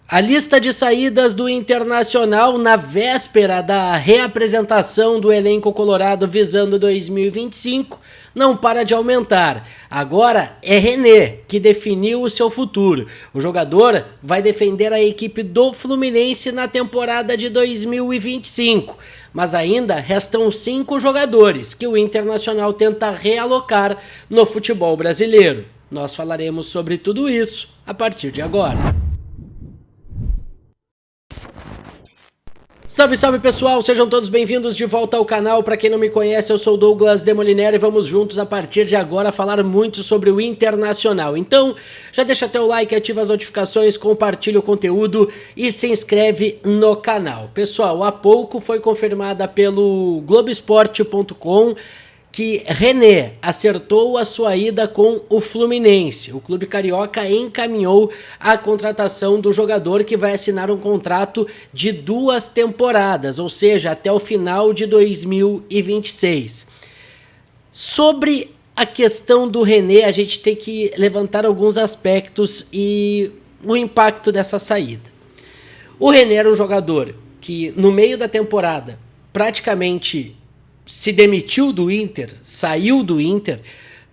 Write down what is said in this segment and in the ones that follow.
A lista de saídas do Internacional na véspera da reapresentação do elenco colorado visando 2025 não para de aumentar. Agora é René que definiu o seu futuro. O jogador vai defender a equipe do Fluminense na temporada de 2025. Mas ainda restam 5 jogadores que o Internacional tenta realocar no futebol brasileiro. Nós falaremos sobre tudo isso a partir de agora. Salve, salve pessoal, sejam todos bem-vindos de volta ao canal. Para quem não me conhece, eu sou Douglas Demoliner e vamos juntos a partir de agora falar muito sobre o Internacional. Então, já deixa teu like, ativa as notificações, compartilha o conteúdo e se inscreve no canal. Pessoal, há pouco foi confirmada pelo Globoesporte.com que René acertou a sua ida com o Fluminense. O clube carioca encaminhou a contratação do jogador que vai assinar um contrato de 2 temporadas, ou seja, até o final de 2026. Sobre a questão do René, a gente tem que levantar alguns aspectos e o impacto dessa saída. O René era um jogador que, no meio da temporada, praticamente se demitiu do Inter, saiu do Inter,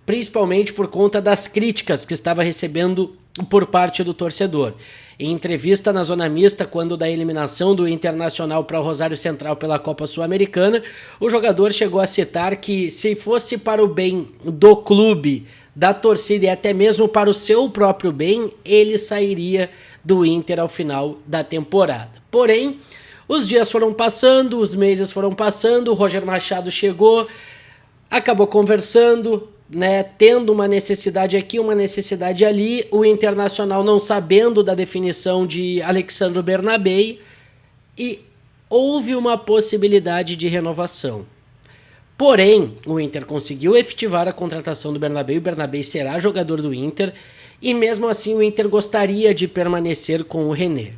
principalmente por conta das críticas que estava recebendo por parte do torcedor. Em entrevista na Zona Mista, quando da eliminação do Internacional para o Rosário Central pela Copa Sul-Americana, o jogador chegou a citar que se fosse para o bem do clube, da torcida e até mesmo para o seu próprio bem, ele sairia do Inter ao final da temporada. Porém, os dias foram passando, os meses foram passando, o Roger Machado chegou, acabou conversando, né, tendo uma necessidade aqui, uma necessidade ali, o Internacional não sabendo da definição de Alexandro Bernabei e houve uma possibilidade de renovação. Porém, o Inter conseguiu efetivar a contratação do Bernabei, o Bernabei será jogador do Inter e mesmo assim o Inter gostaria de permanecer com o René.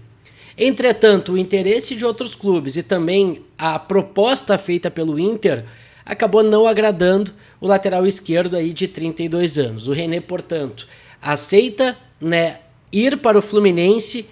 Entretanto, o interesse de outros clubes e também a proposta feita pelo Inter acabou não agradando o lateral esquerdo aí de 32 anos. O René, portanto, aceita, né, ir para o Fluminense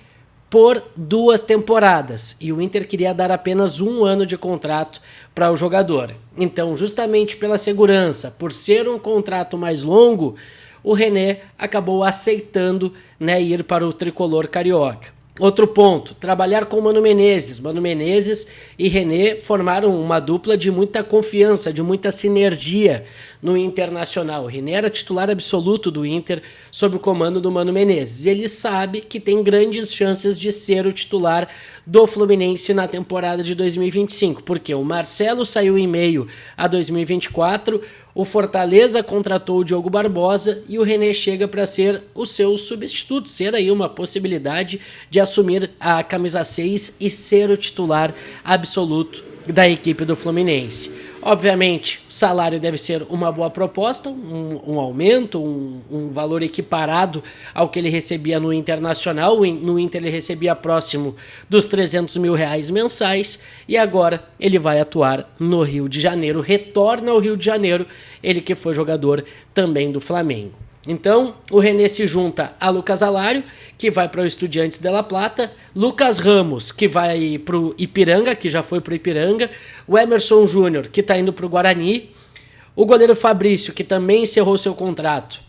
por 2 temporadas e o Inter queria dar apenas 1 ano de contrato para o jogador. Então, justamente pela segurança, por ser um contrato mais longo, o René acabou aceitando, né, ir para o tricolor carioca. Outro ponto, trabalhar com Mano Menezes. Mano Menezes e René formaram uma dupla de muita confiança, de muita sinergia no Internacional. O René era titular absoluto do Inter sob o comando do Mano Menezes. Ele sabe que tem grandes chances de ser o titular do Fluminense na temporada de 2025, porque o Marcelo saiu em meio a 2024, o Fortaleza contratou o Diogo Barbosa e o René chega para ser o seu substituto, ser aí uma possibilidade de assumir a camisa 6 e ser o titular absoluto da equipe do Fluminense. Obviamente, o salário deve ser uma boa proposta, um aumento, um valor equiparado ao que ele recebia no Internacional. No Inter ele recebia próximo dos R$300 mil mensais e agora ele vai atuar no Rio de Janeiro, retorna ao Rio de Janeiro, ele que foi jogador também do Flamengo. Então, o René se junta a Lucas Alário, que vai para o Estudiantes de La Plata, Lucas Ramos, que vai para o Ipiranga, que já foi para o Ipiranga, o Emerson Júnior, que está indo para o Guarani, o goleiro Fabrício, que também encerrou seu contrato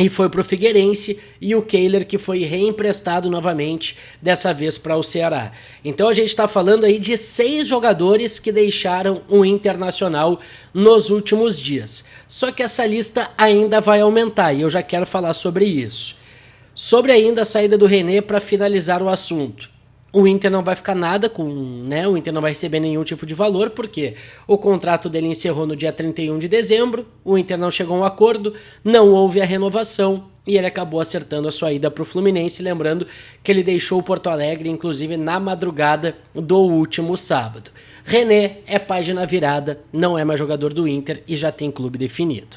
e foi para o Figueirense, e o Kehler, que foi reemprestado novamente, dessa vez para o Ceará. Então a gente está falando aí de 6 jogadores que deixaram o Internacional nos últimos dias. Só que essa lista ainda vai aumentar, e eu já quero falar sobre isso. Sobre ainda a saída do René, para finalizar o assunto. O Inter não vai ficar nada com, né? O Inter não vai receber nenhum tipo de valor, porque o contrato dele encerrou no dia 31 de dezembro, o Inter não chegou a um acordo, não houve a renovação e ele acabou acertando a sua ida para o Fluminense, lembrando que ele deixou o Porto Alegre, inclusive na madrugada do último sábado. René é página virada, não é mais jogador do Inter e já tem clube definido.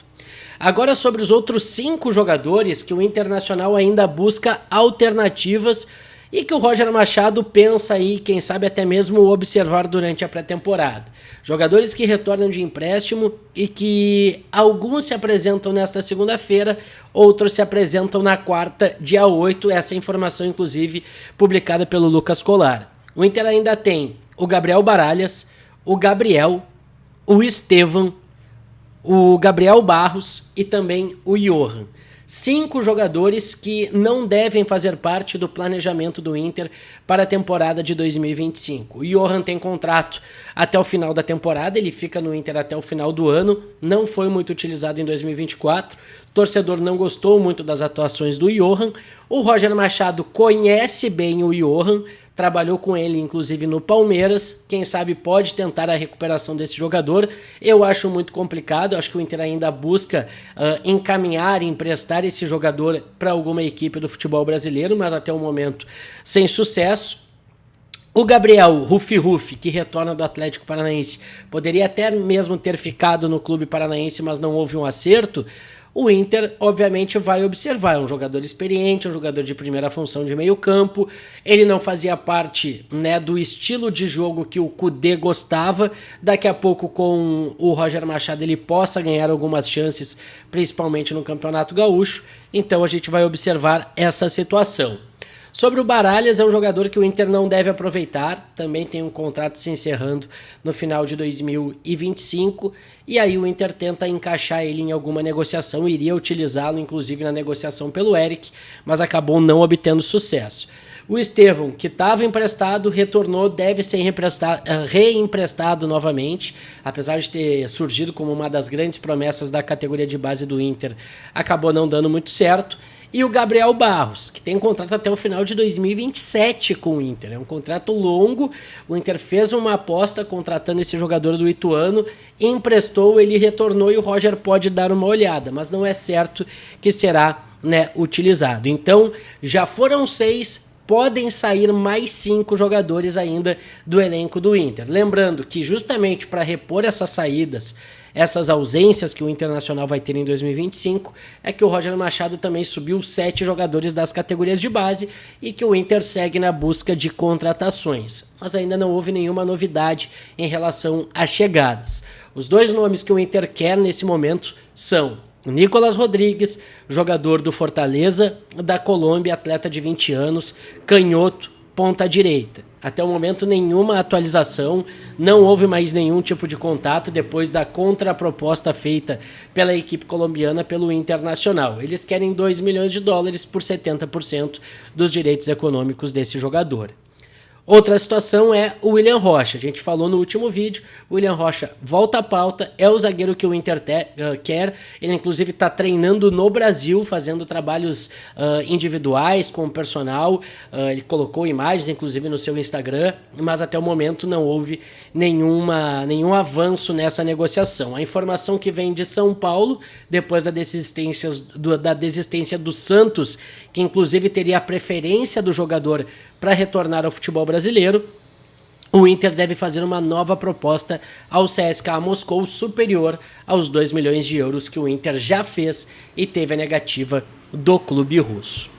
Agora sobre os outros 5 jogadores que o Internacional ainda busca alternativas e que o Roger Machado pensa aí, quem sabe até mesmo observar durante a pré-temporada. Jogadores que retornam de empréstimo e que alguns se apresentam nesta segunda-feira, outros se apresentam na quarta, dia 8, essa informação inclusive publicada pelo Lucas Colar. O Inter ainda tem o Gabriel Baralhas, o Gabriel, o Estevam, o Gabriel Barros e também o Johan. 5 jogadores que não devem fazer parte do planejamento do Inter para a temporada de 2025. O Johan tem contrato até o final da temporada, ele fica no Inter até o final do ano, não foi muito utilizado em 2024, o torcedor não gostou muito das atuações do Johan. O Roger Machado conhece bem o Johan, trabalhou com ele inclusive no Palmeiras, quem sabe pode tentar a recuperação desse jogador. Eu acho muito complicado, acho que o Inter ainda busca encaminhar, emprestar esse jogador para alguma equipe do futebol brasileiro, mas até o momento sem sucesso. O Gabriel Rufi, que retorna do Atlético Paranaense, poderia até mesmo ter ficado no clube paranaense, mas não houve um acerto. O Inter, obviamente, vai observar. É um jogador experiente, um jogador de primeira função de meio campo. Ele não fazia parte, né, do estilo de jogo que o Kudê gostava. Daqui a pouco, com o Roger Machado, ele possa ganhar algumas chances, principalmente no Campeonato Gaúcho. Então a gente vai observar essa situação. Sobre o Baralhas, é um jogador que o Inter não deve aproveitar, também tem um contrato se encerrando no final de 2025, e aí o Inter tenta encaixar ele em alguma negociação, iria utilizá-lo inclusive na negociação pelo Eric, mas acabou não obtendo sucesso. O Estevam, que estava emprestado, retornou, deve ser reemprestado novamente, apesar de ter surgido como uma das grandes promessas da categoria de base do Inter, acabou não dando muito certo. E o Gabriel Barros, que tem contrato até o final de 2027 com o Inter. É um contrato longo, o Inter fez uma aposta contratando esse jogador do Ituano, emprestou, ele retornou e o Roger pode dar uma olhada, mas não é certo que será, né, utilizado. Então, já foram 6, podem sair mais 5 jogadores ainda do elenco do Inter. Lembrando que justamente para repor essas saídas, essas ausências que o Internacional vai ter em 2025, é que o Roger Machado também subiu 7 jogadores das categorias de base e que o Inter segue na busca de contratações. Mas ainda não houve nenhuma novidade em relação às chegadas. Os 2 nomes que o Inter quer nesse momento são o Nicolas Rodrigues, jogador do Fortaleza, da Colômbia, atleta de 20 anos, canhoto, ponta direita. Até o momento nenhuma atualização, não houve mais nenhum tipo de contato depois da contraproposta feita pela equipe colombiana pelo Internacional. Eles querem $2 milhões por 70% dos direitos econômicos desse jogador. Outra situação é o William Rocha. A gente falou no último vídeo, o William Rocha volta à pauta, é o zagueiro que o Inter quer. Ele inclusive está treinando no Brasil, fazendo trabalhos individuais com o personal. Ele colocou imagens inclusive no seu Instagram, mas até o momento não houve nenhum avanço nessa negociação. A informação que vem de São Paulo, depois da desistência do Santos, que inclusive teria a preferência do jogador para retornar ao futebol brasileiro, o Inter deve fazer uma nova proposta ao CSKA Moscou superior aos €2 milhões que o Inter já fez e teve a negativa do clube russo.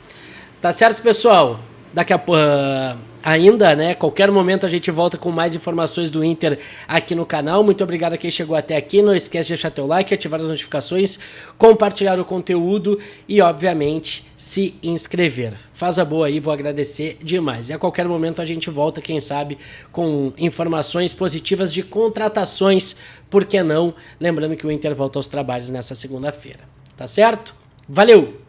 Tá certo, pessoal? Daqui a ainda, né? Qualquer momento a gente volta com mais informações do Inter aqui no canal. Muito obrigado a quem chegou até aqui. Não esquece de deixar teu like, ativar as notificações, compartilhar o conteúdo e, obviamente, se inscrever. Faz a boa aí, vou agradecer demais. E a qualquer momento a gente volta, quem sabe, com informações positivas de contratações, por que não? Lembrando que o Inter volta aos trabalhos nessa segunda-feira. Tá certo? Valeu!